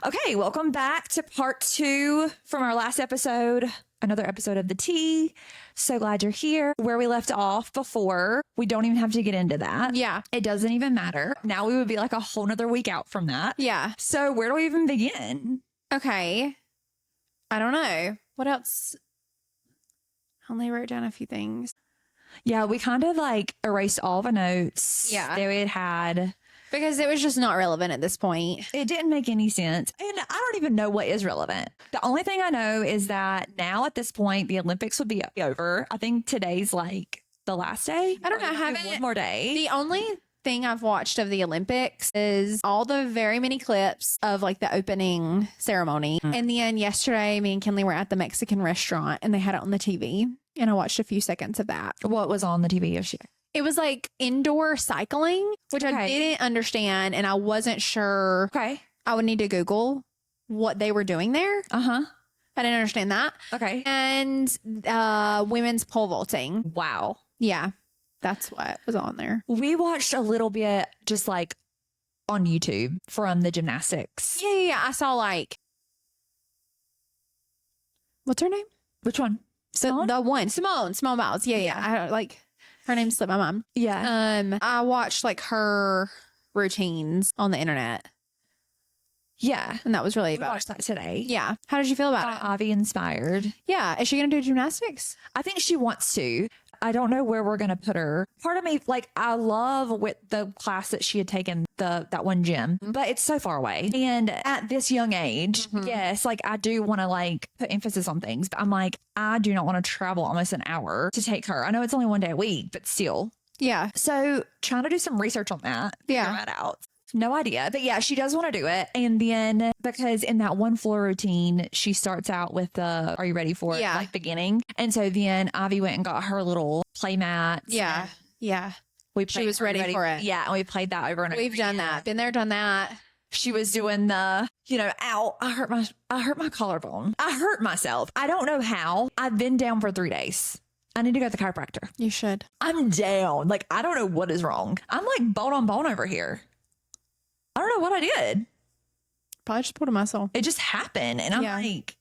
Okay, welcome back to part 2 from our last episode, another episode of The Tea. So glad you're here. Where we left off before, we don't even have to get into that. Yeah. It doesn't even matter. Now we would be like a whole nother week out from that. Yeah. So where do we even begin? Okay. I don't know. What else? I only wrote down a few things. Yeah, we kind of like erased all the notes Yeah. that we had had. Because it was just not relevant at this point. It didn't make any sense. And I don't even know what is relevant. The only thing I know is that now at this point, the Olympics would be over. I think today's like the last day. I don't know. I Or haven't. one more day. The only thing I've watched of the Olympics is all the very many clips of like the opening ceremony. And then yesterday, me and Kinley were at the Mexican restaurant and they had it on the TV. And I watched a few seconds of that. What was on the TV yesterday? It was like indoor cycling, which I didn't understand. And I wasn't sure. Okay. I would need to Google what they were doing there. Uh-huh. I didn't understand that. Okay. And women's pole vaulting. Wow. Yeah, that's what was on there. We watched a little bit just like on YouTube from the gymnastics. Yeah. I saw like, what's her name? Which one? Simone? The one, Simone Biles. Yeah. I don't like her name slipped my mind. Yeah. I watched like her routines on the internet, Yeah. and that was really We about. watched that today. Yeah. How did you feel about it? Avi inspired. Yeah. Is she gonna do gymnastics? I think she wants to. I don't know where we're going to put her. Part of me, like, I love with the class that she had taken, that one gym, but it's so far away. And at this young age, yes, like I do want to like put emphasis on things, but I'm like, I do not want to travel almost an hour to take her. I know it's only one day a week, but still. Yeah. So trying to do some research on that. Yeah. Figure that out. No idea. But yeah, she does want to do it. And then because in that one floor routine, she starts out with the, are you ready for it? Yeah. Like beginning. And so then Ivy went and got her little play mats. Yeah. Yeah. She was ready for it. Yeah. And we played that over and over. We've done that. Been there, done that. She was doing the, ow, I hurt my collarbone. I hurt myself. I don't know how. I've been down for 3 days. I need to go to the chiropractor. You should. I'm down. Like, I don't know what is wrong. I'm like bone on bone over here. I don't know what I did. Probably just pulled a muscle. It just happened. And I'm like,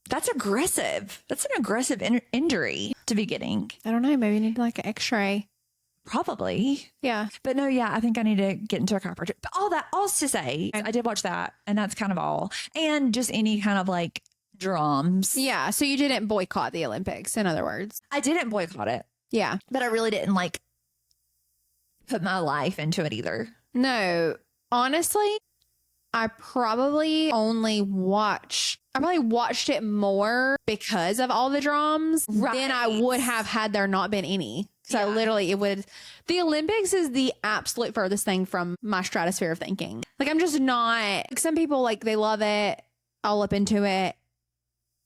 that's aggressive. That's an aggressive injury to be getting. I don't know. Maybe you need like an x-ray. Probably. Yeah. But no, yeah, I think I need to get into a chiropractor. But all to say, I did watch that. And that's kind of all. And just any kind of like drums. Yeah. So you didn't boycott the Olympics, in other words. I didn't boycott it. Yeah. But I really didn't like put my life into it either. No, honestly, I probably watched it more because of all the drums than I would have had there not been any. So literally the Olympics is the absolute furthest thing from my stratosphere of thinking. Like I'm just not, like some people like they love it, all up into it.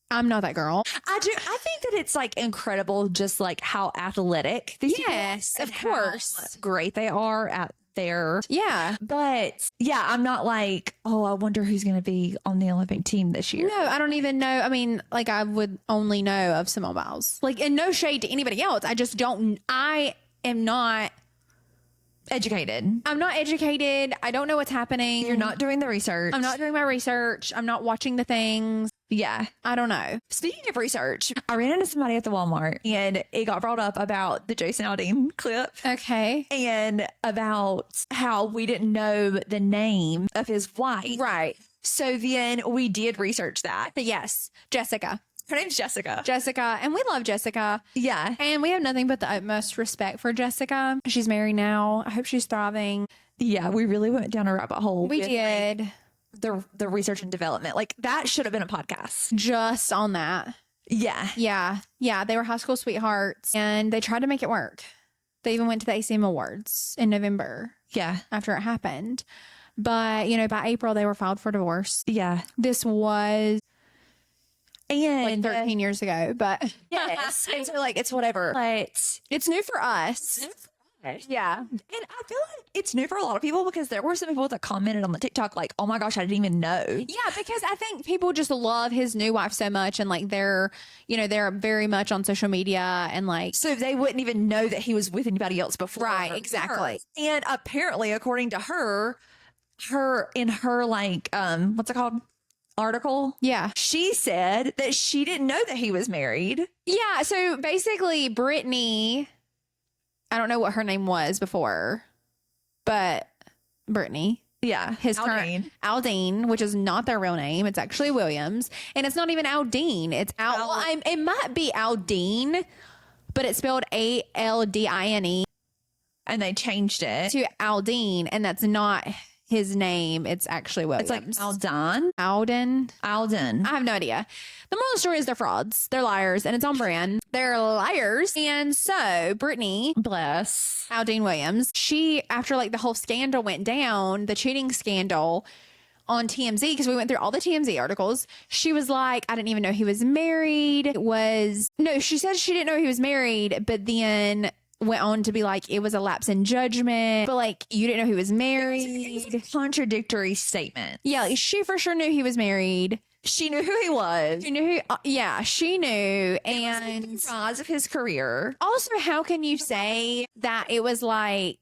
I'm not that girl. I think that it's like incredible just like how athletic these people are Yes, and of course. how great they are at their. Yeah. But yeah, I'm not like, oh, I wonder who's going to be on the Olympic team this year. No, I don't even know. I mean, like I would only know of Simone Biles. Like, and no shade to anybody else. I am not Educated. I'm not educated. I don't know what's happening. You're not doing the research. I'm not doing my research. I'm not watching the things. Yeah. I don't know. Speaking of research, I ran into somebody at the Walmart and it got brought up about the Jason Aldean clip. Okay. And about how we didn't know the name of his wife. Right. So then we did research that. But yes, Jessica. Her name's Jessica. Jessica. And we love Jessica. Yeah. And we have nothing but the utmost respect for Jessica. She's married now. I hope she's thriving. Yeah. We really went down a rabbit hole. We with, did. like, the research and development. Like that should have been a podcast. Just on that. Yeah. Yeah. Yeah. They were high school sweethearts and they tried to make it work. They even went to the ACM Awards in November. Yeah. After it happened. But, by April, they were filed for divorce. Yeah. This was And like 13 years ago, but yes. And so like, it's whatever. But it's new for us. Yeah. And I feel like it's new for a lot of people because there were some people that commented on the TikTok like, oh my gosh, I didn't even know. Yeah, because I think people just love his new wife so much and like they're very much on social media and like. So they wouldn't even know that he was with anybody else before. Right, exactly. And apparently, according to her, in her like what's it called? Article. Yeah. She said that she didn't know that he was married. Yeah. So basically, Brittany, I don't know what her name was before, but Brittany. Yeah. His current Aldean, which is not their real name. It's actually Williams. And it's not even Aldean. It's it might be Aldean, but it's spelled Aldine and they changed it to Aldean, and that's not his name. It's actually Williams. It's like Alden. I have no idea. The moral of the story is they're frauds. They're liars, and it's on brand. They're liars. And so Brittany, bless Aldean Williams, she, after like the whole scandal went down, the cheating scandal on TMZ, because we went through all the TMZ articles, she was like, I didn't even know he was married. She said she didn't know he was married, but then went on to be like, it was a lapse in judgment, but like, you didn't know he was married. It was a contradictory statement. Yeah, like, she for sure knew he was married. She knew who he was. She knew she knew. And the rise of his career. Also, how can you say that it was like,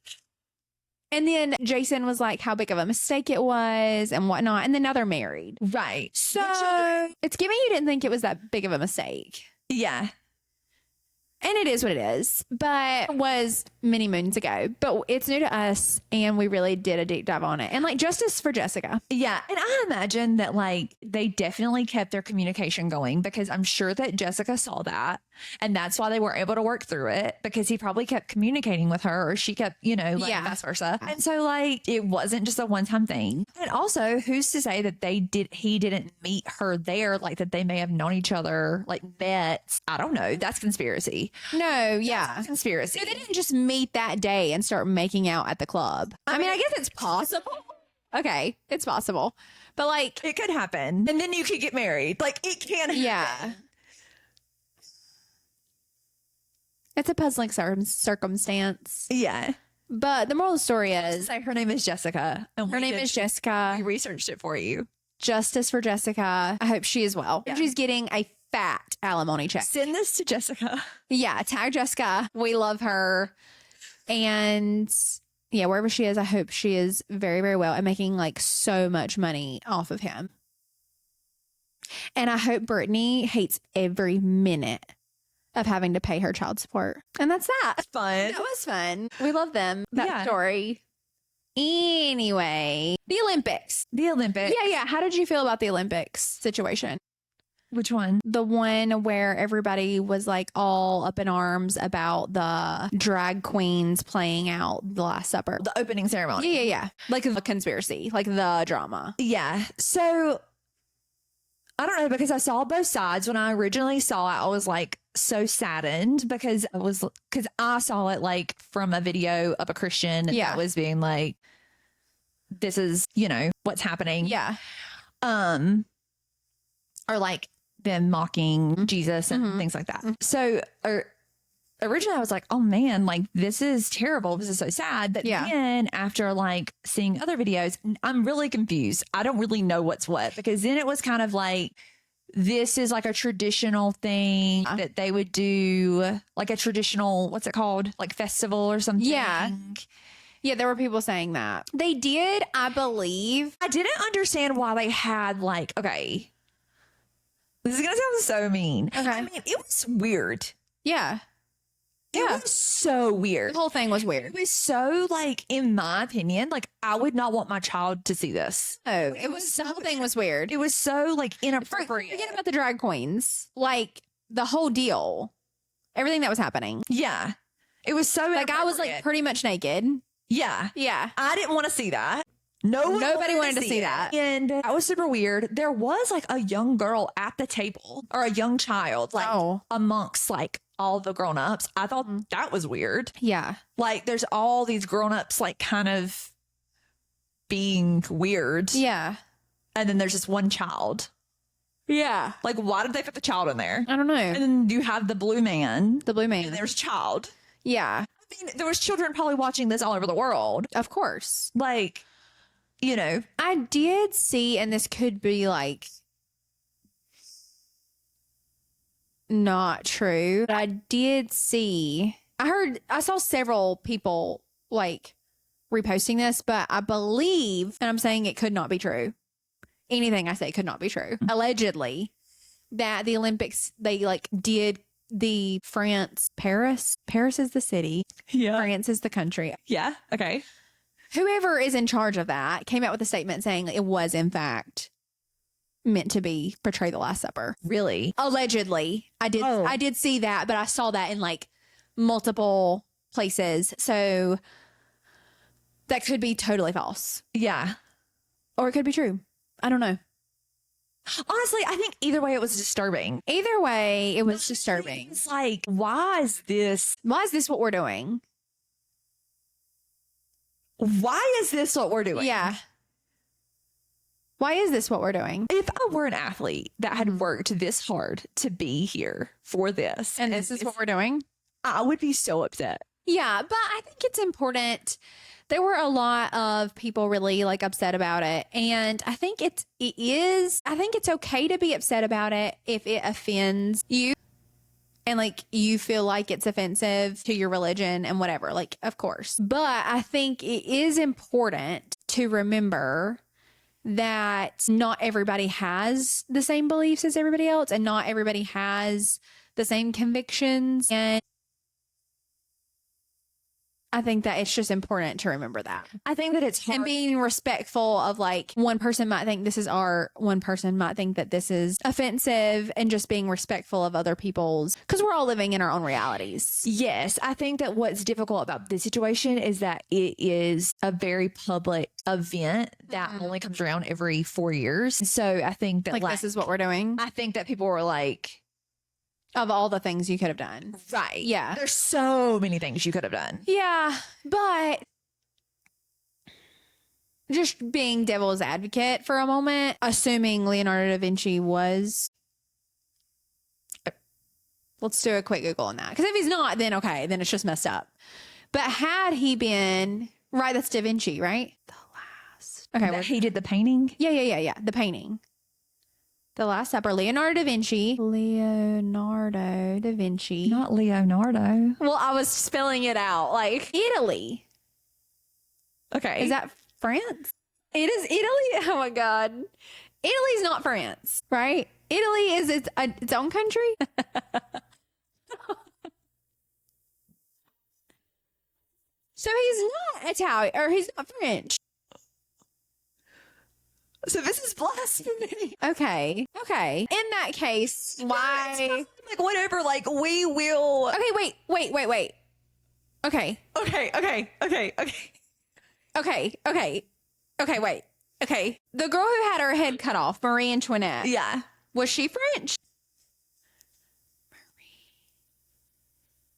and then Jason was like, how big of a mistake it was and whatnot. And then now they're married. Right. So it's giving you didn't think it was that big of a mistake. Yeah. And it is what it is, but it was many moons ago. But it's new to us, and we really did a deep dive on it. And like, justice for Jessica. Yeah. And I imagine that like they definitely kept their communication going, because I'm sure that Jessica saw that. And that's why they were able to work through it, because he probably kept communicating with her, or she kept, vice versa. And so like, it wasn't just a one-time thing. And also, who's to say that he didn't meet her there, like that they may have known each other, like met. I don't know. That's conspiracy. No, yeah. That's conspiracy. So they didn't just meet that day and start making out at the club. I mean, I guess it's possible. Okay, it's possible. But like, it could happen. And then you could get married. Like, it can happen. Yeah. It's a puzzling circumstance. Yeah. But the moral of the story is, her name is Jessica. And her name is Jessica. We researched it for you. Justice for Jessica. I hope she is well. Yeah. She's getting a fat alimony check. Send this to Jessica. Yeah, tag Jessica. We love her. And yeah, wherever she is, I hope she is very, very well and making like so much money off of him. And I hope Brittany hates every minute of having to pay her child support. And that's that. Fun. That was fun. We love them. That Yeah. story. Anyway, the Olympics. Yeah. How did you feel about the Olympics situation? Which one? The one where everybody was like all up in arms about the drag queens playing out the Last Supper. The opening ceremony. Yeah. Like the conspiracy, like the drama. Yeah. So I don't know, because I saw both sides. When I originally saw it, I was like so saddened, because I saw it like from a video of a Christian that was being like, this is, what's happening. Yeah. Or like them mocking Jesus and things like that. So originally I was like, oh man, like this is terrible. This is so sad. But then after like seeing other videos, I'm really confused. I don't really know what's what, because then it was kind of like, this is like a traditional thing that they would do, like a traditional, what's it called? Like festival or something. Yeah. Yeah, there were people saying that. They did, I believe. I didn't understand why they had like, okay, this is going to sound so mean. Okay. I mean, it was weird. Yeah. It was so weird. The whole thing was weird. It was so like, in my opinion, like I would not want my child to see this. Oh, the whole thing was weird. It was so like inappropriate. Forget about the drag queens. Like the whole deal. Everything that was happening. Yeah. It was so like I was like pretty much naked. Yeah. Yeah. I didn't want to see that. Nobody wanted to see that. And that was super weird. There was like a young girl at the table, or a young child, like amongst like all the grown-ups. I thought that was weird. Yeah. Like there's all these grown-ups like kind of being weird. Yeah. And then there's just one child. Yeah. Like, why did they put the child in there? I don't know. And then you have the blue man. And there's a child. Yeah. I mean, there was children probably watching this all over the world. Of course. Like, I did see, and this could be like not true, but I saw several people like reposting this, but I believe, and I'm saying it could not be true. Anything I say could not be true. Allegedly, that the Olympics, they like did the Paris is the city. Yeah. France is the country. Yeah. Okay. Whoever is in charge of that came out with a statement saying it was in fact meant to be portray the Last Supper. Really? Allegedly. I did see that, but I saw that in like multiple places. So that could be totally false. Yeah. Or it could be true. I don't know. Honestly, I think either way it was disturbing. Either way, it was disturbing. It's like, why is this what we're doing? Why is this what we're doing? Yeah. Why is this what we're doing? If I were an athlete that had worked this hard to be here for this, And this is what we're doing? I would be so upset. Yeah, but I think it's important. There were a lot of people really like upset about it. And I think I think it's okay to be upset about it if it offends you and like you feel like it's offensive to your religion and whatever, like, of course. But I think it is important to remember that not everybody has the same beliefs as everybody else, and not everybody has the same convictions. And I think that it's just important to remember that. I think that it's hard. And being respectful of like, one person might think this is art, one person might think that this is offensive, and just being respectful of other people's, because we're all living in our own realities. Yes, I think that what's difficult about this situation is that it is a very public event that only comes around every 4 years. So I think that Like this is what we're doing. I think that people were like, Of all the things you could have done. right. Yeah. There's so many things you could have done. Yeah, but just being devil's advocate for a moment, assuming Leonardo da Vinci was. Let's do a quick Google on that. Because if he's not, then okay, then it's just messed up. But had he been, right, that's Da Vinci, right? The last. Okay. That he did the painting? Yeah. The painting. The Last Supper, Leonardo da Vinci. Leonardo da Vinci. Not Leonardo. Well, I was spelling it out. Like, Italy. Okay. Is that France? It is Italy? Oh my God. Italy's not France, right? Italy is its own country? So he's not Italian, or he's not French. So this is blasphemy. Okay. In that case, why? Like, whatever, like, we will. Okay, wait. Okay, wait. Okay. The girl who had her head cut off, Marie Antoinette. Yeah. Was she French?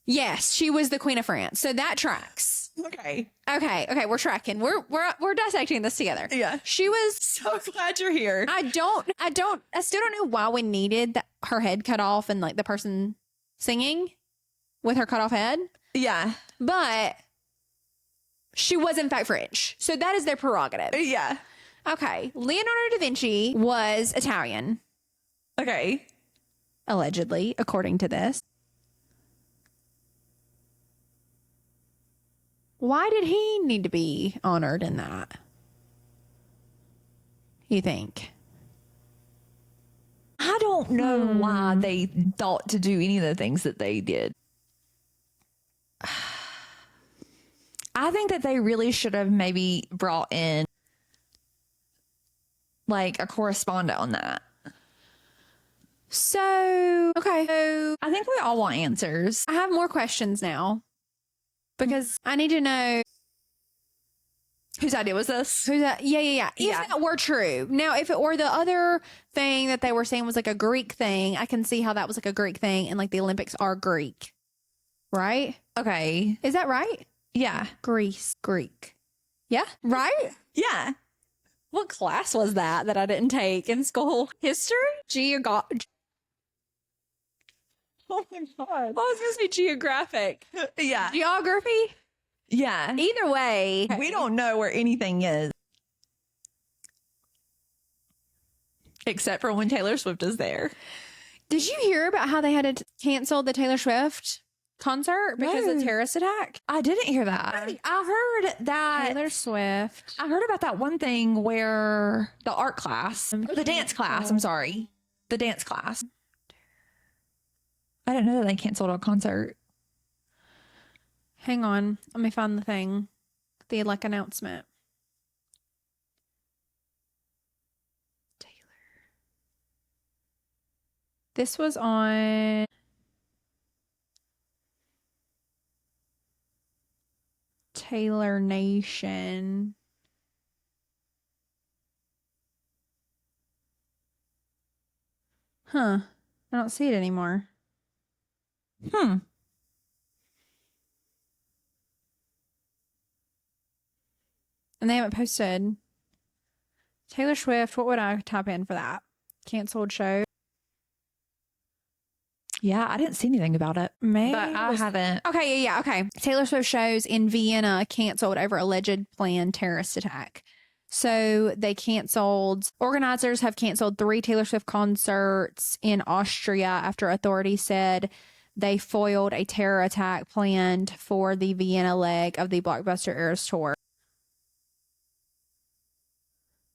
Yes, she was the Queen of France. So that tracks. Okay. Okay, we're tracking. We're dissecting this together. Yeah. She was. So glad you're here. I still don't know why we needed her head cut off and like the person singing with her cut off head. Yeah. But she was in fact French. So that is their prerogative. Yeah. Okay. Leonardo da Vinci was Italian. Okay. Allegedly, according to this. Why did he need to be honored in that? You think? I don't know why they thought to do any of the things that they did. I think that they really should have maybe brought in like a correspondent on that. So, okay. So I think we all want answers. I have more questions now because I need to know Whose idea was this? who's that. Yeah. If that were true. Now, if it were the other thing that they were saying was like a Greek thing, I can see how that was like a Greek thing, and like the Olympics are Greek, right? Okay. Is that right? Yeah. Greek. Yeah. Right? Yeah. What class was that I didn't take in school? History? Oh my God. I was going to say geographic. Yeah. Geography? Yeah. Either way. We don't know where anything is. Except for when Taylor Swift is there. Did you hear about how they had to cancel the Taylor Swift concert because of No. the terrorist attack? I didn't hear that. I heard that. Taylor Swift. I heard about that one thing where the art class, or the dance class, I'm sorry, the dance class. I didn't know that they canceled a concert. Hang on. Let me find the thing. The like announcement. Taylor. This was on Taylor Nation. Huh. I don't see it anymore. Hmm. And they haven't posted. Taylor Swift, what would I type in for that? Canceled show. Yeah, I didn't see anything about it. Maybe. But I haven't. Okay, yeah, okay. Taylor Swift shows in Vienna canceled over alleged planned terrorist attack. So they canceled, organizers have canceled 3 Taylor Swift concerts in Austria after authorities said they foiled a terror attack planned for the Vienna leg of the Blockbuster Eras tour.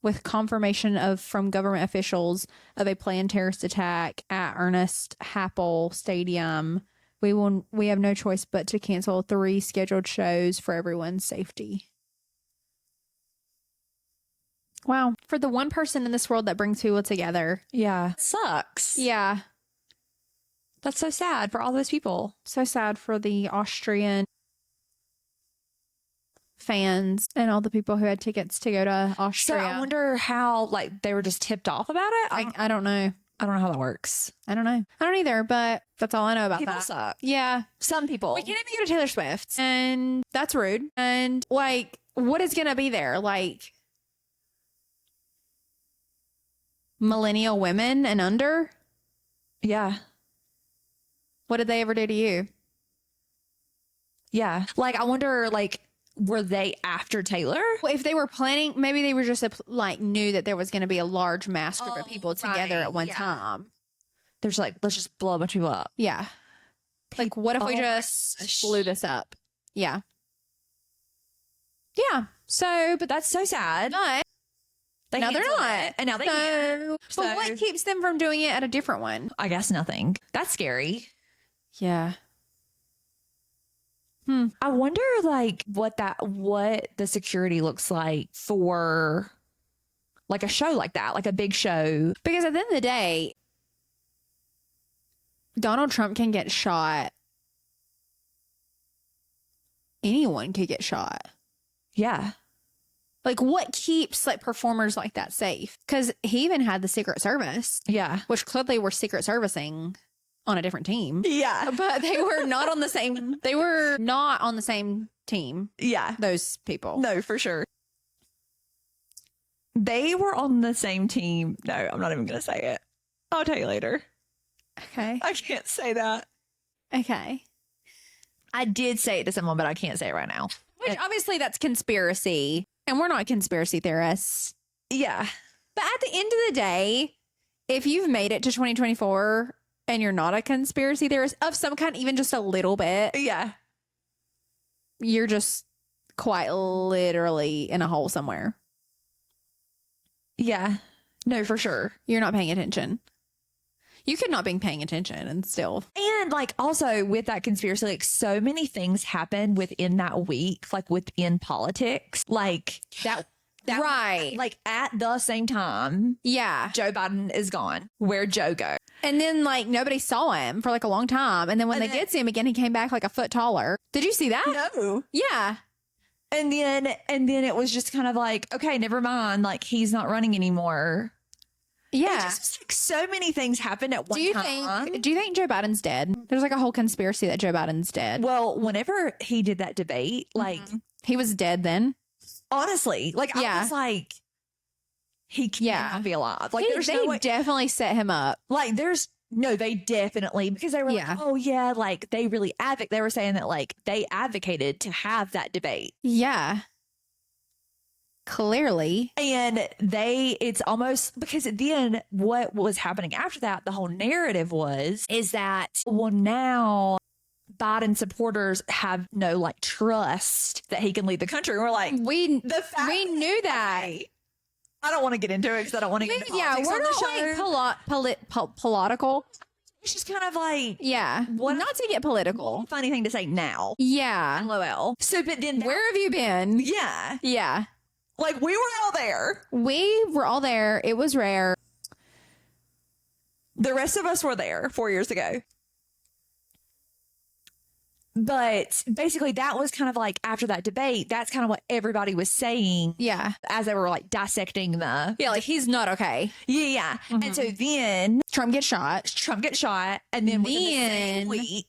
With confirmation from government officials of a planned terrorist attack at Ernst Happel Stadium, we have no choice but to cancel 3 scheduled shows for everyone's safety. Wow. For the one person in this world that brings people together. Yeah. Sucks. Yeah. That's so sad for all those people. So sad for the Austrian fans and all the people who had tickets to go to Austria. So I wonder how, like, they were just tipped off about it. I don't know. I don't know how that works. I don't know. I don't either, but that's all I know about People that. suck. Yeah. Some people. We can't even go to Taylor Swift, and that's rude. And, like, what is going to be there? Like, millennial women and under? Yeah. What did they ever do to you? Yeah. Like, I wonder, like, were they after Taylor? Well, if they were planning, maybe they were just like knew that there was going to be a large mass group of people together at one time. They're just like, let's just blow a bunch of people up. Yeah. Like, what if we Oh my just gosh. blew this up? Yeah. Yeah. So, but That's so sad. not. They No, they're canceled not. it, and now they can't. So, but what keeps them from doing it at a different one? I guess nothing. That's scary. Yeah. I wonder, like, what the security looks like for, like, a show like that, like a big show. Because at the end of the day, Donald Trump can get shot. Anyone could get shot. Yeah. Like, what keeps like performers like that safe? Because he even had the Secret Service, Yeah. which clearly were secret servicing on a different team. Yeah. But they were not on the same. They were not on the same team. Yeah. Those people. No, for sure. They were on the same team. No, I'm not even going to say it. I'll tell you later. Okay. I can't say that. Okay. I did say it to someone, but I can't say it right now. Which obviously that's conspiracy, and we're not conspiracy theorists. Yeah. But at the end of the day, if you've made it to 2024 and you're not a conspiracy theorist of some kind, even just a little bit, Yeah. you're just quite literally in a hole somewhere. Yeah. No, for sure. You're not paying attention. You could not be paying attention and still. And like also with that conspiracy, like so many things happen within that week, like within politics, like that Right. like at the same time, Yeah. Joe Biden is gone. Where'd Joe go? And then like nobody saw him for like a long time. And then when And they then- did see him again, he came back like a foot taller. Did you see that? No. Yeah. And then it was just kind of like, okay, never mind. Like he's not running anymore. It Yeah. just was like so many things happened at one Do you time. think Joe Biden's dead? There's like a whole conspiracy that Joe Biden's dead. Well, whenever he did that debate, like He was dead then. honestly, like I Yeah. was like, he can't Yeah. be alive. Like there's they no way. definitely set him up. Like there's no, they definitely because they were Yeah. like, oh yeah, like they really they were saying that like they advocated to have that debate. Yeah. Clearly. And it's almost because then what was happening after that, the whole narrative is that, well, now Biden supporters have no like trust that he can lead the country. We're like, we knew that. Okay, I don't want to get into it because I don't want to get into politics we're on the not show. like political. It's just kind of like, Yeah. Not to get political. funny thing to say now. Yeah. LOL. So, but then Where have you been? yeah, Yeah. like we were all there. We were all there. It was rare. The rest of us were there 4 years ago. But basically, that was kind of like after that debate, that's kind of what everybody was saying Yeah. as they were like dissecting the. Yeah, like he's not okay. Yeah. And so then Trump gets shot. Trump gets shot. And then within the same week,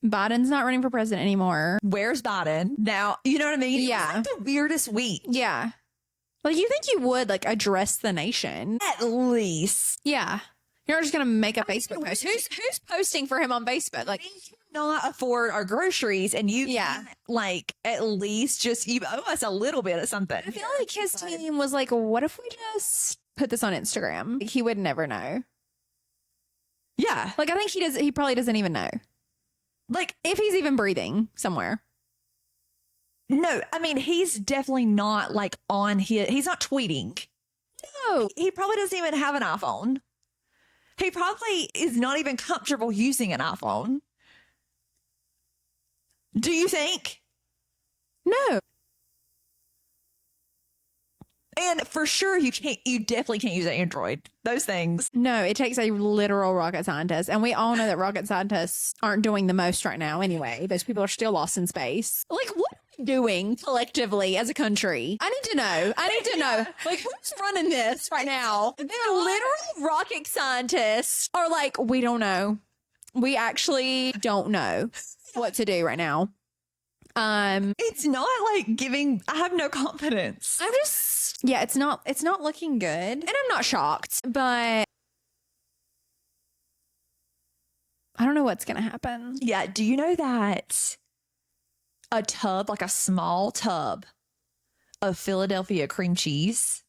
Biden's not running for president anymore. where's Biden? Now, you know what I mean? Yeah. It was like the weirdest week. Yeah. Like you think you would like address the nation. At least. Yeah. You're not just gonna make a Facebook post. Who's posting for him on Facebook? Like Not afford our groceries and you Yeah. can't, like at least just you owe us a little bit of something. I feel like his team was like, what if we just put this on Instagram? He would never know. Yeah. Like I think he probably doesn't even know. Like, If he's even breathing somewhere. no, I mean, he's definitely not like he's not tweeting. No. He probably doesn't even have an iPhone. He probably is not even comfortable using an iPhone. Do you think? No. And for sure, you definitely can't use an Android. Those things. No, it takes a literal rocket scientist. And we all know that rocket scientists aren't doing the most right now anyway. Those people are still lost in space. Like, what are we doing collectively as a country? I need to know. I need to know. Like, who's running this right now? The literal rocket scientists are like, we don't know. We actually don't know what to do right now. It's not like giving. I have no confidence. I'm just, yeah, it's not looking good. And I'm not shocked, but I don't know what's going to happen. Yeah. Do you know that a tub, like a small tub of Philadelphia cream cheese,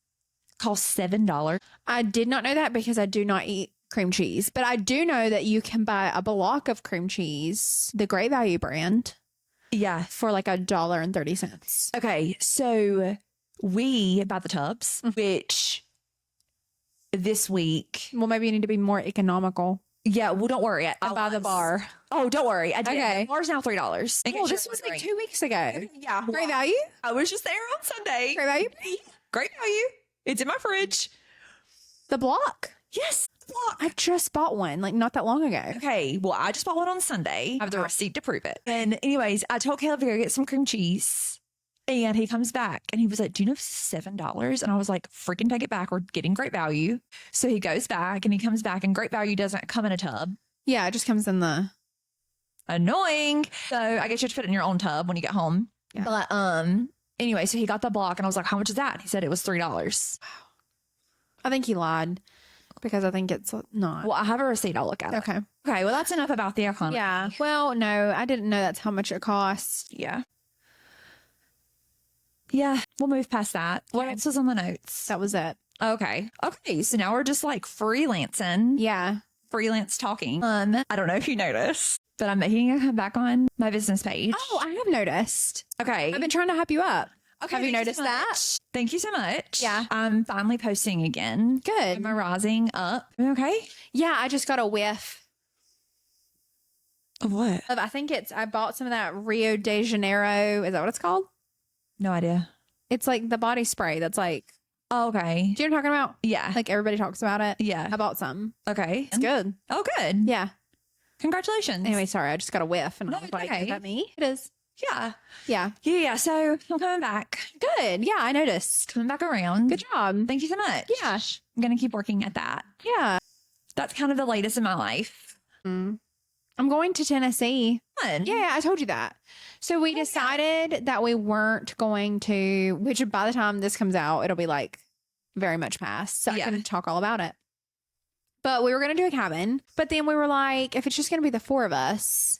costs $7? I did not know that because I do not eat cream cheese, but I do know that you can buy a block of cream cheese, the Great Value brand, Yeah. for like $1.30. Okay. So we buy the tubs, which this week. Well, maybe you need to be more economical. Yeah. Well, don't worry. I buy the bar. Oh, don't worry. I did. Okay. The bar's now $3. Oh, this was like 2 weeks ago. Yeah. Great Value? I was just there on Sunday. Great Value? Great value. It's in my fridge. The block. Yes. Block. I just bought one like not that long ago. Okay, well, I just bought one on Sunday. I have the receipt to prove it. And anyways, I told Caleb to go get some cream cheese. And he comes back and he was like, do you know this is $7? And I was like, freaking take it back. We're getting Great Value. So he goes back and he comes back and Great Value doesn't come in a tub. Yeah, it just comes in the. Annoying. So I guess you have to put it in your own tub when you get home. Yeah. But anyway, so he got the block and I was like, how much is that? He said it was $3. I think he lied because I think it's not. Well, I have a receipt. I'll look at it. Okay. Okay, well, that's enough about the economy. Yeah. Well, no, I didn't know that's how much it costs. Yeah. Yeah, we'll move past that. What else was on the notes? That was it. Okay. Okay, so now we're just like freelancing. Yeah. Freelance talking. I don't know if you noticed, but I'm making a comeback on my business page. Oh, I have noticed. Okay. I've been trying to hype you up. Okay, have you thank noticed so that? much. Thank you so much. Yeah. I'm finally posting again. Good. Am I rising up? Okay. Yeah, I just got a whiff. Of what? I think I bought some of that Rio de Janeiro. Is that what it's called? No idea. It's like the body spray that's like, Oh, okay. do you know what I'm talking about? Yeah. Like everybody talks about it. Yeah. I bought some. Okay. It's good. Oh, good. Yeah. Congratulations. Anyway, sorry. I just got a whiff. And No, I was it's like, okay. is that me? It is. Yeah. Yeah. Yeah. So I'm coming back. Good. Yeah, I noticed. Coming back around. Good job. Thank you so much. Yeah. I'm going to keep working at that. Yeah. That's kind of the latest in my life. I'm going to Tennessee. Fun. Yeah, I told you that. So we decided that we weren't going to, which by the time this comes out, it'll be like very much past. So Yeah. I can talk all about it. But we were going to do a cabin. But then we were like, if it's just going to be the four of us,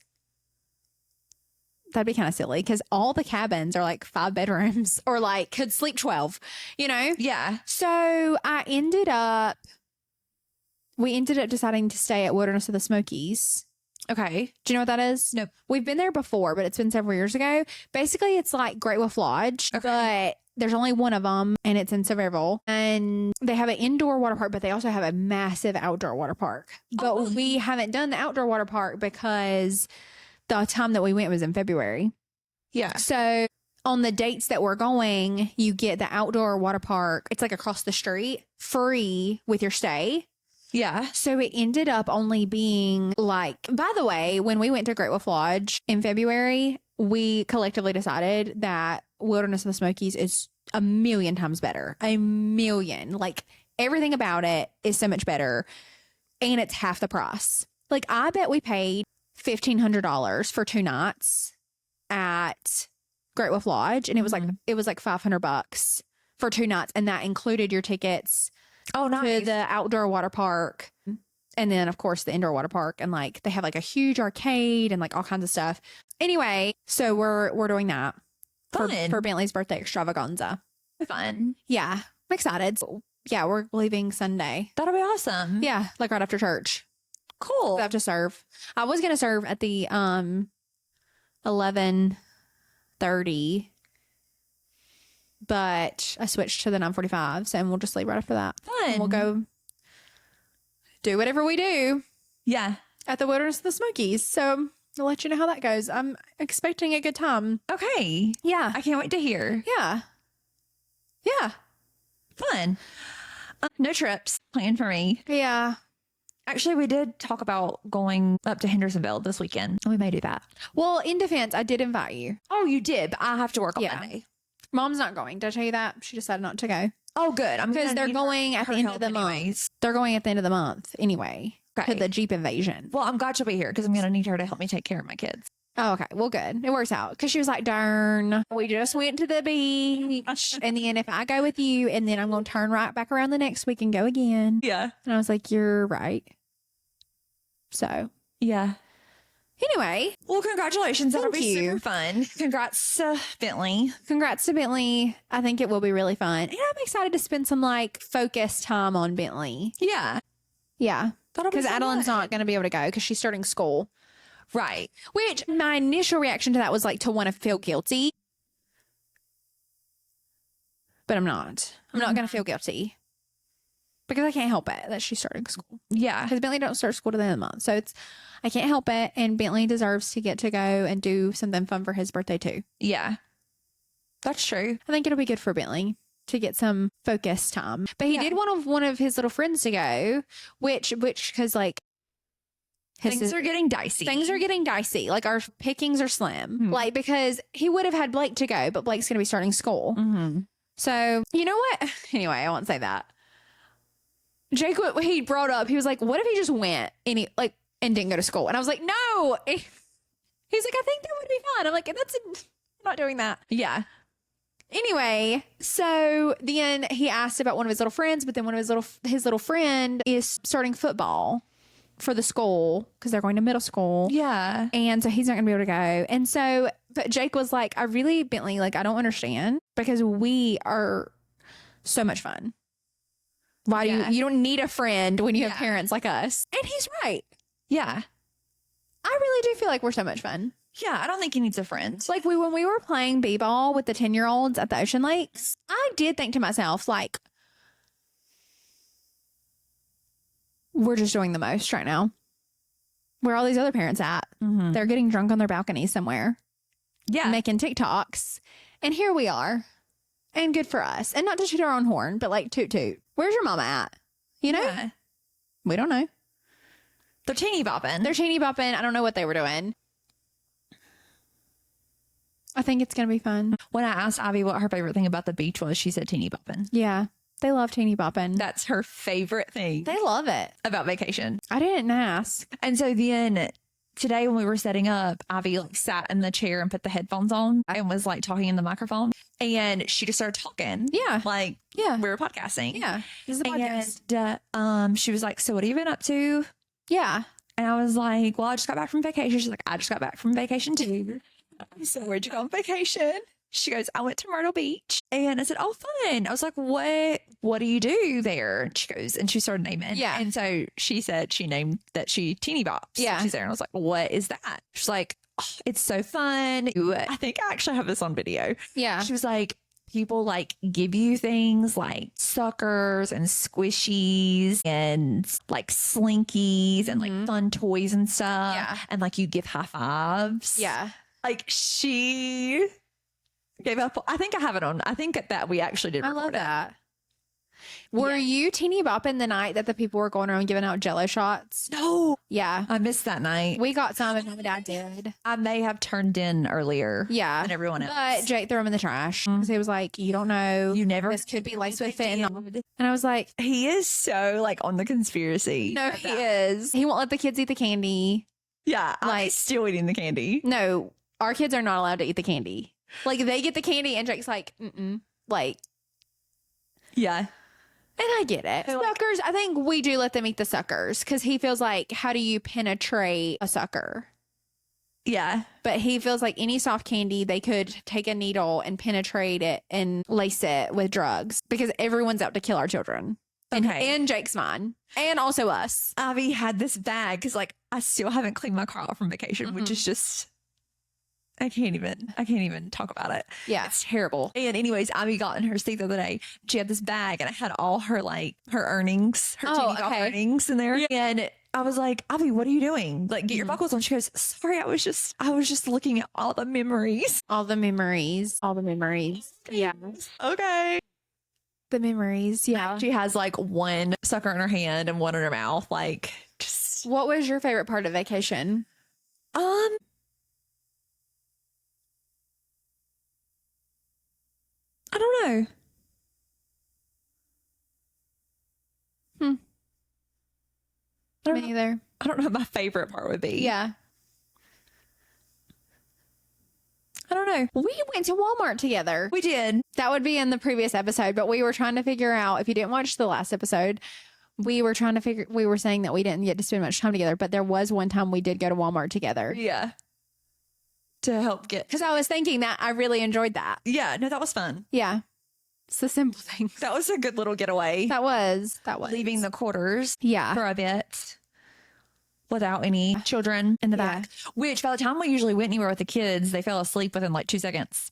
that'd be kind of silly because all the cabins are like 5 bedrooms or like could sleep 12, you know? Yeah. So we ended up deciding to stay at Wilderness of the Smokies. Okay. Do you know what that is? Nope. We've been there before, but it's been several years ago. Basically, it's like Great Wolf Lodge, but there's only one of them, and it's in Sevierville. And they have an indoor water park, but they also have a massive outdoor water park. But we haven't done the outdoor water park because the time that we went was in February. Yeah. So on the dates that we're going, you get the outdoor water park. It's like across the street, free with your stay. Yeah. So it ended up only being like, by the way, when we went to Great Wolf Lodge in February, we collectively decided that Wilderness of the Smokies is a million times better. A million. Like everything about it is so much better. And it's half the price. Like I bet we paid $1,500 for 2 nights at Great Wolf Lodge. And it was like $500 for 2 nights. And that included your tickets to the outdoor water park. And then of course the indoor water park. And like they have like a huge arcade and like all kinds of stuff. Anyway, so we're doing that for Bentley's birthday extravaganza. Fun. Yeah. I'm excited. So, yeah, we're leaving Sunday. That'll be awesome. Yeah, like right after church. Cool. I have to serve. I was gonna serve at the 11:30, but I switched to the 9:45, so and we'll just leave right after that. Fun. And we'll go do whatever we do. Yeah. At the Wilderness of the Smokies. So I'll let you know how that goes. I'm expecting a good time. Okay. Yeah. I can't wait to hear. Yeah. Yeah. Fun. No trips planned for me. Yeah. Actually, we did talk about going up to Hendersonville this weekend. We may do that. Well, in defense, I did invite you. Oh, you did, but I have to work on Yeah. Monday. Mom's not going. Did I tell you that? She decided not to go. Oh, good. I'm Because gonna they're need going at her the end of help the month. anyways. They're going at the end of the month anyway. Okay. To the Jeep invasion. Well, I'm glad she'll be here because I'm going to need her to help me take care of my kids. Oh, okay. Well, good. It works out. Because she was like, darn, we just went to the beach. And then if I go with you, and then I'm going to turn right back around the next week and go again. Yeah. And I was like, you're right. So, Yeah. anyway, Well, congratulations. That'll Thank be you. super fun. Congrats to Bentley. congrats to Bentley. I think it will be really fun. And I'm excited to spend some like focused time on Bentley. Yeah. Yeah. That'll be Because so Adeline's fun. not going to be able to go because she's starting school. Right. Which my initial reaction to that was like to want to feel guilty. But I'm not. I'm not going to feel guilty. Because I can't help it that she's starting school. Yeah. Because Bentley don't start school to the end of the month. So I can't help it. And Bentley deserves to get to go and do something fun for his birthday too. Yeah. That's true. I think it'll be good for Bentley to get some focus time. But he did want one of his little friends to go, which because like Things are getting dicey. Things are getting dicey. Like our pickings are slim. Like because he would have had Blake to go, but Blake's going to be starting school. Mm-hmm. So you know what? Anyway, I won't say that. Jake, what he brought up, he was like, "What if he just went and didn't go to school?" And I was like, "No." He's like, "I think that would be fun." I'm like, I'm not doing that." Yeah. Anyway, so then he asked about one of his little friends, but then one of his little friend is starting football for the school because they're going to middle school. Yeah. And so he's not going to be able to go. And so, but Jake was like, Bentley, like, I don't understand because we are so much fun. Why do you don't need a friend when you have parents like us? And he's right. Yeah. I really do feel like we're so much fun. Yeah. I don't think he needs a friend. Like when we were playing b-ball with the 10-year-olds at the Ocean Lakes, I did think to myself, like, we're just doing the most right now. Where are all these other parents at? Mm-hmm. They're getting drunk on their balcony somewhere. Yeah. Making TikToks. And here we are. And good for us. And not to toot our own horn, but like toot toot. Where's your mama at? You know? Yeah. We don't know. They're teeny bopping. They're teeny bopping. I don't know what they were doing. I think it's going to be fun. When I asked Ivy what her favorite thing about the beach was, she said teeny bopping. Yeah. They love teeny bopping. That's her favorite thing They love it. about vacation. I didn't ask. And so then today when we were setting up, Ivy like sat in the chair and put the headphones on and was like talking in the microphone. And she just started talking. Yeah. Like, Yeah. we were podcasting. Yeah. This is a podcast. And she was like, "So what have you been up to?" Yeah. And I was like, "Well, I just got back from vacation." She's like, "I just got back from vacation too." So where'd you go on vacation? She goes, I went to Myrtle Beach. And I said, oh, fun. I was like, what do you do there? And she goes, and she started naming. Yeah. And so she said she named that she teeny bops. Yeah. She's there. And I was like, what is that? She's like, oh, it's so fun. I think I actually have this on video. Yeah. She was like, people like give you things like suckers and squishies and like slinkies and like fun toys and stuff. Yeah. And like you give high fives. Yeah. Like she gave up. I think I have it on. I think that we actually did. I love record it. that. Were you teeny bopping the night that the people were going around giving out Jello shots? No, Yeah. I missed that night. We got some and Mom and Dad did. I may have turned in earlier. Yeah. Than everyone else. But Jake threw them in the trash because he was like, you don't know. You never. This could be laced with fentanyl. And I was like, He is so like on the conspiracy. no, he is. He won't let the kids eat the candy. Yeah, I'm Like- still eating the candy. No, our kids are not allowed to eat the candy. Like they get the candy and Jake's like, mm-mm. Like, Yeah. and I get it. They're like- Suckers, I think we do let them eat the suckers because he feels like, how do you penetrate a sucker? Yeah. But he feels like any soft candy, they could take a needle and penetrate it and lace it with drugs because everyone's out to kill our children. Okay. And Jake's mine. And also us. Ivy had this bag because like I still haven't cleaned my car off from vacation, which is just I can't even talk about it. Yeah. It's terrible. And anyways, Ivy got in her seat the other day. She had this bag and it had all her like her earnings, her Oh, teeny golf okay. earnings in there. And I was like, Ivy, what are you doing? Like, get your buckles on. She goes, sorry, I was just looking at all the memories. All the memories. All the memories. Yeah. Okay. The memories. Yeah. She has like one sucker in her hand and one in her mouth. Like just What was your favorite part of vacation? I don't know. I don't Me know. neither. I don't know what my favorite part would be. Yeah. I don't know. We went to Walmart together. We did. That would be in the previous episode, but we were trying to figure out, if you didn't watch the last episode, we were saying that we didn't get to spend much time together, but there was one time we did go to Walmart together. Yeah. To help get. Because I was thinking that I really enjoyed that. Yeah. No, that was fun. Yeah. It's the simple things. That was a good little getaway. That was. Leaving the quarters Yeah. for a bit without any children in the Yeah. back. Which by the time we usually went anywhere with the kids, they fell asleep within like 2 seconds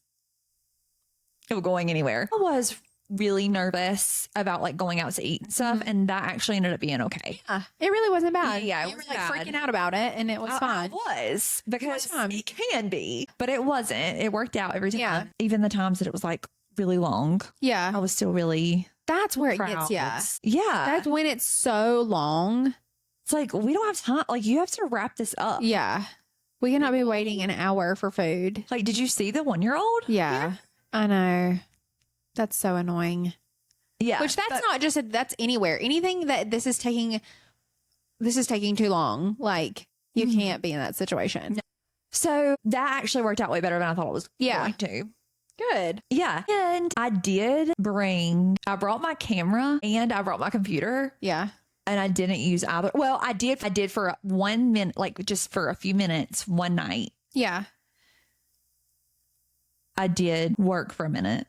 of going anywhere. I was really nervous about like going out to eat and stuff, and that actually ended up being okay. Yeah. It really wasn't bad. Yeah, it You was were like bad. freaking out about it, and it was fine. It was because fun. it can be, but it wasn't. It worked out every time. Yeah. Even the times that it was like really long, I Yeah. was still really That's where it proud. gets ya. Yeah. That's when it's so long. It's like, we don't have time. Like, you have to wrap this up. Yeah. We cannot be waiting an hour for food. Like, did you see the 1-year-old? Yeah. I know. That's so annoying. Yeah. Which that's not just that's anywhere. Anything that this is taking too long. Like you Mhm. can't be in that situation. So that actually worked out way better than I thought it was Yeah. going to. Good. Yeah. And I brought my camera and I brought my computer, Yeah. and I didn't use either. Well, I did for 1 minute, like just for a few minutes one night. Yeah. I did work for a minute.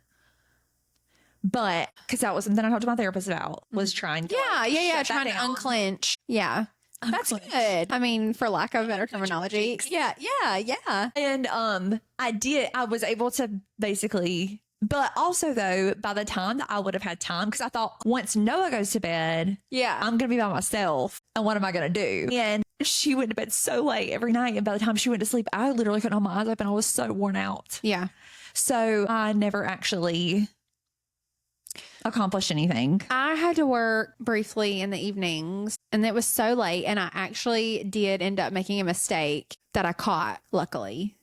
But because that was something I talked to my therapist about, was trying to Yeah. Yeah. shut that Trying to down. unclench. Yeah. That's Unclench. good. I mean, for lack of better terminology. Yeah. Yeah. Yeah. And I was able to basically, but also though, by the time that I would have had time, because I thought once Noah goes to bed, Yeah. I'm going to be by myself. And what am I going to do? And she went to bed so late every night. And by the time she went to sleep, I literally couldn't hold my eyes open. I was so worn out. Yeah. So I never actually accomplished anything. I had to work briefly in the evenings and it was so late. And I actually did end up making a mistake that I caught, luckily.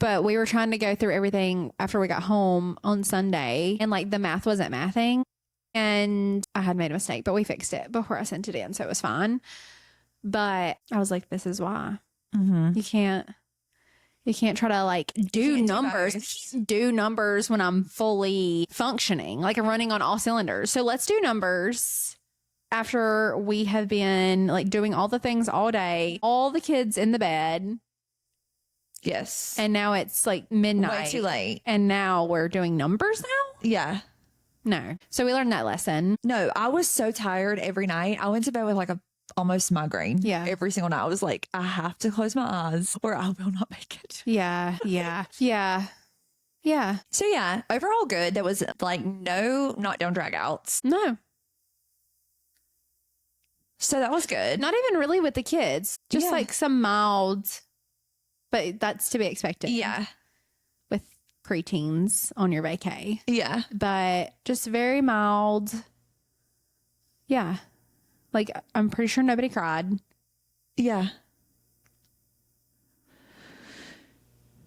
But we were trying to go through everything after we got home on Sunday and like the math wasn't mathing. And I had made a mistake, but we fixed it before I sent it in. So it was fine. But I was like, this is why Mm-hmm. you can't try to like do can't do numbers. both. Do numbers when I'm fully functioning, like I'm running on all cylinders. So let's do numbers after we have been like doing all the things all day, all the kids in the bed. Yes. And now it's like midnight. Way too late. And now we're doing numbers now? Yeah. No. So we learned that lesson. No, I was so tired every night. I went to bed with like a almost migraine. Yeah. Every single night. I was like, I have to close my eyes or I will not make it. Yeah. Yeah. Yeah. Yeah. So yeah, overall good. There was like no knockdown dragouts. No. So that was good. Not even really with the kids. Just Yeah. like some mild, but that's to be expected. Yeah. With preteens on your vacay. Yeah. But just very mild. Yeah. Like, I'm pretty sure nobody cried. Yeah.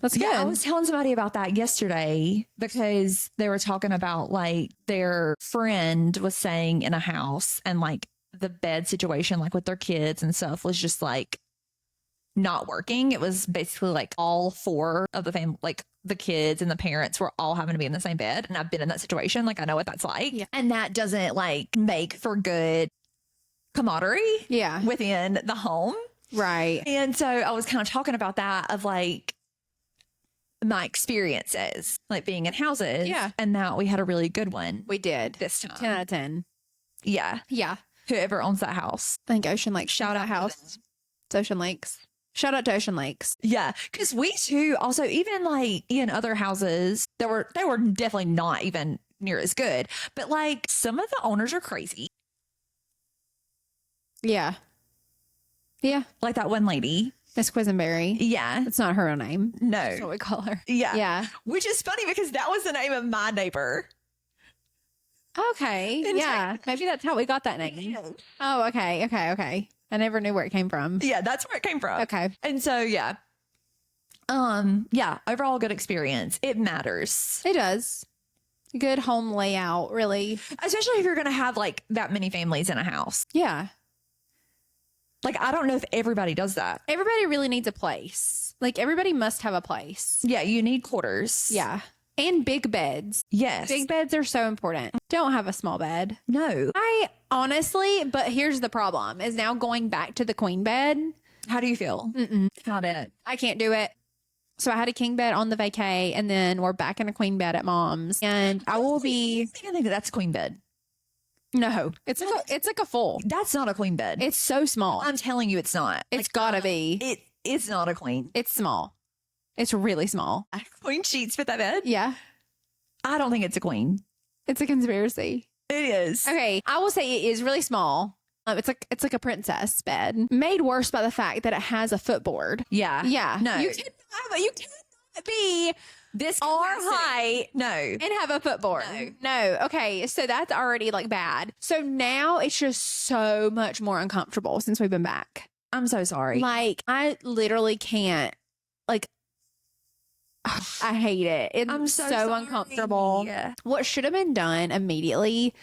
That's good. Yeah, I was telling somebody about that yesterday because they were talking about like their friend was saying in a house and like the bed situation, like with their kids and stuff, was just like not working. It was basically like all four of the family, like the kids and the parents were all having to be in the same bed. And I've been in that situation. Like I know what that's like. Yeah. And that doesn't like make for good camaraderie Yeah. within the home. Right. And so I was kind of talking about that of like my experiences, like being in houses. Yeah. And that we had a really good one We did. this time. 10 out of 10. Yeah. Yeah. Whoever owns that house. I think Ocean Lakes. Shout out house. It's Ocean Lakes. Shout out to Ocean Lakes. Yeah. Cause we too, also even like in other houses, they were definitely not even near as good. But like some of the owners are crazy. Yeah. Yeah. Like that one lady. Miss Quisenberry. Yeah. That's not her real name. That's No. what we call her. Yeah. Yeah. Which is funny because that was the name of my neighbor. Okay. In Yeah. Maybe that's how we got that name. Oh, okay. Okay. Okay. I never knew where it came from. Yeah, that's where it came from. Okay. And so yeah. Yeah, overall good experience. It matters. It does. Good home layout, really. Especially if you're gonna have like that many families in a house. Yeah. Like I don't know if everybody does that. Everybody really needs a place. Like everybody must have a place. Yeah, you need quarters. Yeah. And big beds. Yes. Big beds are so important. Don't have a small bed. No. I honestly, but here's the problem is now going back to the queen bed. How do you feel? Mm-mm. Not it. I can't do it. So I had a king bed on the vacay and then we're back in a queen bed at mom's and I will be, I think that's a queen bed. no, it's like a full. That's not a queen bed. It's so small. I'm telling you, it's not. It's gotta be. It's not a queen. It's small. It's really small. Queen sheets fit that bed. Yeah. I don't think it's a queen. It's a conspiracy. It is. Okay. I will say it is really small. It's like a princess bed made worse by the fact that it has a footboard. Yeah. Yeah. No. You cannot be This our capacity. height No. and have a footboard. No. Okay. So that's already like bad. So now it's just so much more uncomfortable since we've been back. I'm so sorry. Like I literally can't like I hate it. It's I'm so so sorry. uncomfortable. Yeah. What should have been done immediately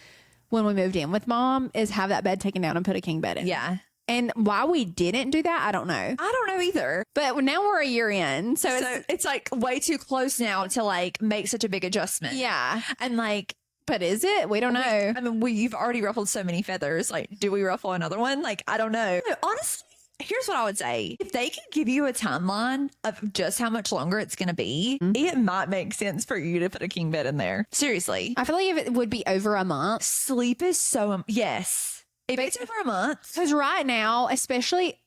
when we moved in with mom is have that bed taken down and put a king bed in. Yeah. And why we didn't do that, I don't know. I don't know either. But now we're a year in. So, It's like way too close now to like make such a big adjustment. yeah. And like, But is it? We don't know. I mean, you've already ruffled so many feathers. Like, do we ruffle another one? Like, I don't know. No, honestly, here's what I would say. If they can give you a timeline of just how much longer it's going to be, it might make sense for you to put a king bed in there. Seriously. I feel like if it would be over a month. Sleep is so, yes. If it's over a month. Because right now, especially,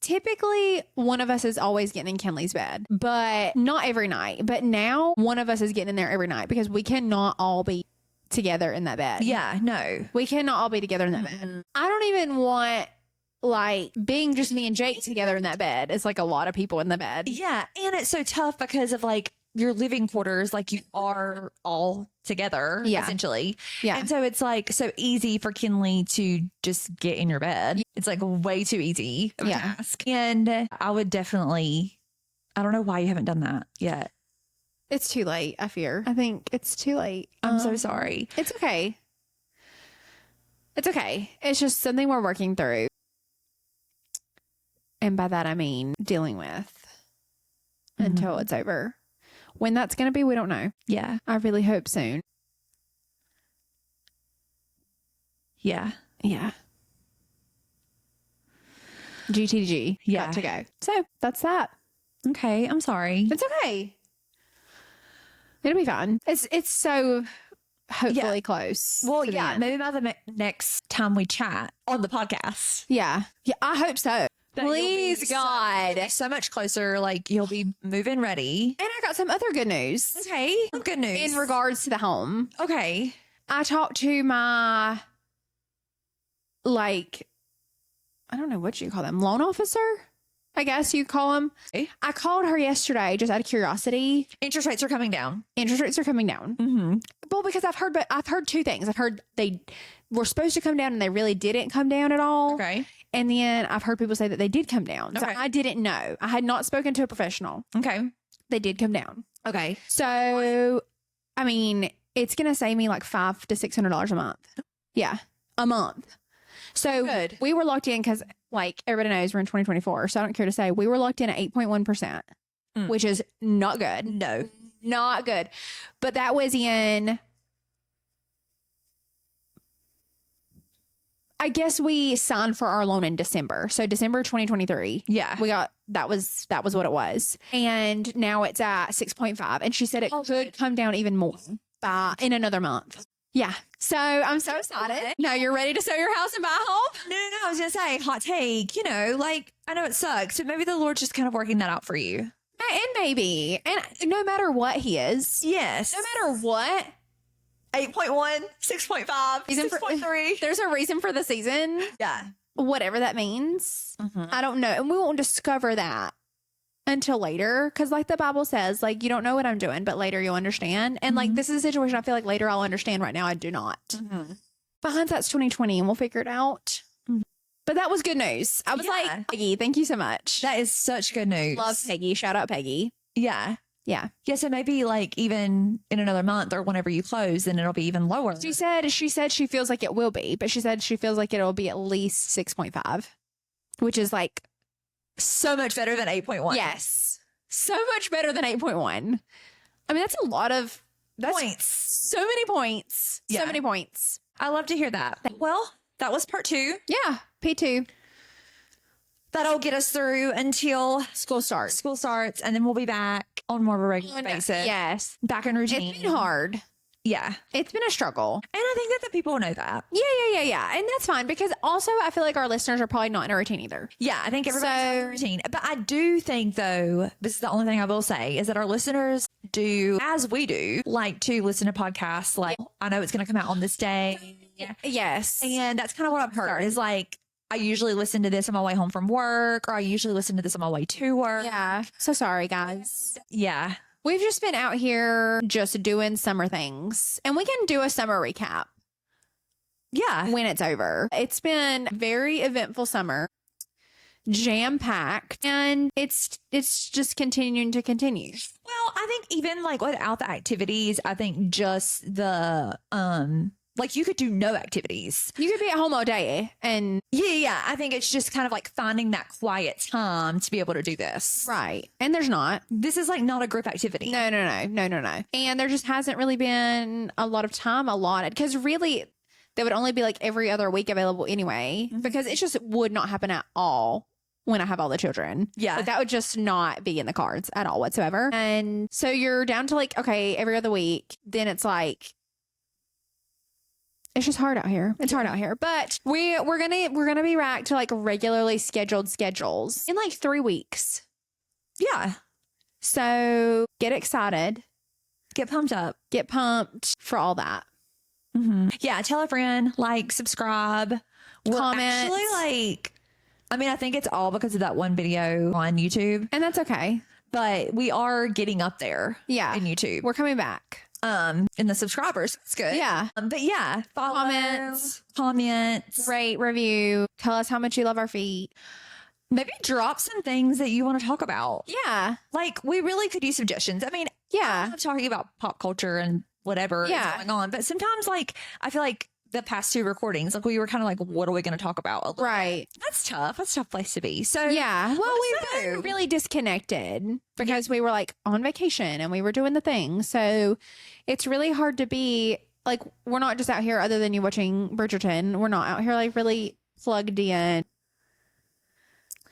typically one of us is always getting in Kenley's bed, but not every night. But now one of us is getting in there every night because we cannot all be together in that bed. Yeah, no. We cannot all be together in that bed. I don't even want like being just me and Jake together in that bed. It's like a lot of people in the bed. Yeah. And it's so tough because of like your living quarters, like you are all together, essentially. Yeah. And so it's like so easy for Kinley to just get in your bed. It's like way too easy of a task. And I would definitely, I don't know why you haven't done that yet. It's too late, I fear. I think it's too late. I'm so sorry. It's okay. It's okay. It's just something we're working through. And by that, I mean dealing with until it's over. When that's going to be, we don't know. Yeah. I really hope soon. Yeah. Yeah. GTG. Yeah. Got to go. So that's that. Okay, I'm sorry. It's okay. It'll be fine. It's so hopefully close. Well, to the yeah, end. maybe by the next time we chat on the podcast. Yeah. Yeah, I hope so. that you'll be Please, God. so much closer. Like you'll be moving ready. And I got some other good news Okay, good news. in regards to the home. Okay. I talked to my, like, I don't know what you call them, loan officer, I guess you call them. Okay. I called her yesterday just out of curiosity. Interest rates are coming down. Interest rates are coming down. Mm-hmm. Well, because I've heard two things. I've heard they were supposed to come down and they really didn't come down at all. Okay. And then I've heard people say that they did come down. So Okay. I didn't know. I had not spoken to a professional. Okay. They did come down. Okay. So, I mean, it's going to save me like $500 to $600 a month. Yeah, a month. So Good. we were locked in because, like, everybody knows we're in 2024. So I don't care to say we were locked in at 8.1%, Mm. which is not good. No. Not good. But that was in, I guess we signed for our loan in December. So December 2023. Yeah. We got, that was what it was. And now it's at 6.5. And she said it could come down even more in another month. Yeah. So I'm so excited. Now you're ready to sell your house and buy a home? No. I was gonna say hot take. You know, like I know it sucks, but maybe the Lord's just kind of working that out for you. And maybe. And no matter what he is, Yes. no matter what, 8.1, 6.5, Reason for- 6.3. there's a reason for the season, Yeah. whatever that means. Mhm. I don't know. And we won't discover that until later. Cause like the Bible says, like, you don't know what I'm doing, but later you'll understand. And like, this is a situation I feel like later I'll understand. Right now I do not. But hindsight's 2020 and we'll figure it out. But that was good news. I was Yeah. like, Peggy, thank you so much. That is such good news. Love Peggy. Shout out Peggy. Yeah. Yeah. Yeah. So maybe like even in another month or whenever you close, then it'll be even lower. She said she feels like it will be, but she said she feels like it'll be at least 6.5, which is like, So much better than 8.1. yes, so much better than 8.1. I mean, that's a lot of Points. So many points. Yeah. So many points. I love to hear that. Well, that was part 2. Yeah. P2. That'll get us through until School starts. school starts, and then we'll be back on more of a regular basis. Yes. Back in routine. It's been hard. Yeah. It's been a struggle. And I think that the people know that. Yeah. And that's fine because also I feel like our listeners are probably not in a routine either. Yeah, I think everybody's in a routine. But I do think, though, this is the only thing I will say, is that our listeners do, as we do, like to listen to podcasts. Like, I know it's going to come out on this day. Yes. And that's kind of what I've heard is like, I usually listen to this on my way home from work, or I usually listen to this on my way to work. Yeah. So sorry, guys. Yeah. We've just been out here just doing summer things, and we can do a summer recap Yeah. when it's over. It's been very eventful summer, jam packed, and it's just continuing to continue. Well, I think even like without the activities, I think just the, like you could do no activities. You could be at home all day, and Yeah. I think it's just kind of like finding that quiet time to be able to do this. right, and there's not. This is like not a group activity. No. And there just hasn't really been a lot of time allotted because really they would only be like every other week available anyway, because it just would not happen at all when I have all the children. Yeah. Like that would just not be in the cards at all whatsoever. And so you're down to like, okay, every other week. Then it's like, it's just hard out here. It's hard out here. But we're gonna be back to like regularly scheduled schedules in like 3 weeks. Yeah. So get excited. Get pumped up. Get pumped for all that. Yeah. Tell a friend, like, subscribe, Comment. Actually, like, I mean, I think it's all because of that one video on YouTube, And that's okay. but we are getting up there. Yeah. In YouTube. We're coming back. In the subscribers. It's good. Yeah. But yeah, follow, Comments. comments, Rate, review. Tell us how much you love our feet. maybe drop some things that you want to talk about. Yeah. Like, we really could use suggestions. I mean, Yeah. I'm talking about pop culture and whatever Yeah. is going on, but sometimes, like, I feel like the past 2 recordings, like, we were kind of like, what are we going to talk about? Right. That's tough. That's a tough place to be. So Yeah. Well, Let us we've know. been really disconnected because we were like on vacation and we were doing the thing. So it's really hard to be like, we're not just out here other than you watching Bridgerton. We're not out here like really plugged in.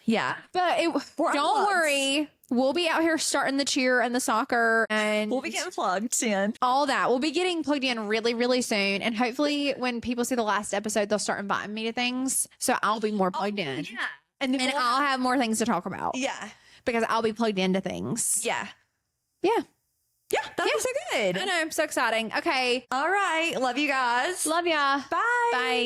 Yeah. But We're don't unplugged. worry. We'll be out here starting the cheer and the soccer and We'll be getting plugged soon. all that. We'll be getting plugged in really, really soon. And hopefully when people see the last episode, they'll start inviting me to things. So I'll be more plugged in. Yeah. And, And I'll have more things to talk about. Yeah. Because I'll be plugged into things. Yeah. Yeah. Yeah. That was so good. I know. So exciting. Okay. All right. Love you guys. Love ya. Bye. Bye.